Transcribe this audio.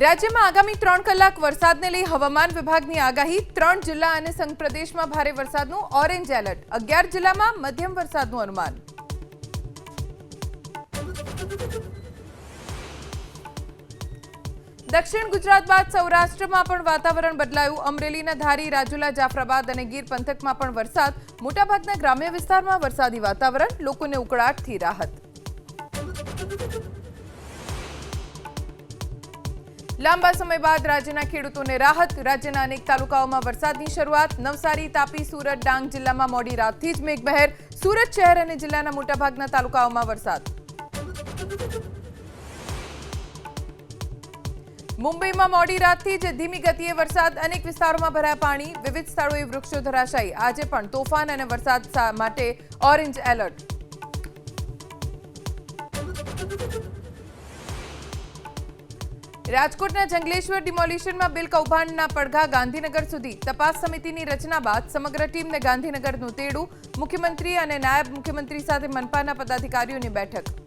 રાજ્યમાં આગામી 3 કલાક વરસાદને લઈ હવામાન વિભાગની આગાહી 3 જિલ્લા અને સંઘ પ્રદેશમાં ભારે વરસાદનું ઓરેન્જ એલર્ટ 11 જિલ્લામાં મધ્યમ વરસાદનું અનુમાન દક્ષિણ ગુજરાત બાદ સૌરાષ્ટ્રમાં પણ વાતાવરણ બદલાયું અમરેલીના ધારી રાજુલા જાફરાબાદ અને ગીર પંથકમાં પણ વરસાદ મોટાભાગના ગ્રામ્ય વિસ્તારમાં વરસાદી વાતાવરણ લોકોને ઉકળાટથી રાહત લાંબા સમય બાદ રાજ્યના ખેડૂતોને રાહત રાજ્યના અનેક તાલુકાઓમાં વરસાદની શરૂઆત નવસારી તાપી સુરત ડાંગ જિલ્લામાં મોડી રાતથી જ મેઘમહેર સુરત શહેર અને જિલ્લાના મોટાભાગના તાલુકાઓમાં વરસાદ મુંબઈમાં મોડી રાતથી જ ધીમી ગતિએ વરસાદ અનેક વિસ્તારોમાં ભરાયા પાણી વિવિધ સ્થળોએ વૃક્ષો ધરાશાયી આજે પણ તોફાન અને વરસાદ માટે ઓરેન્જ એલર્ટ રાજકોટના જંગલેશ્વર ડિમોલિશનમાં બિલ કૌભાંડના પડઘા ગાંધીનગર સુધી તપાસ સમિતિની રચના બાદ સમગ્ર ટીમને ગાંધીનગરનું તેડું મુખ્યમંત્રી અને નાયબ મુખ્યમંત્રી સાથે મનપાના પદાધિકારીઓની બેઠક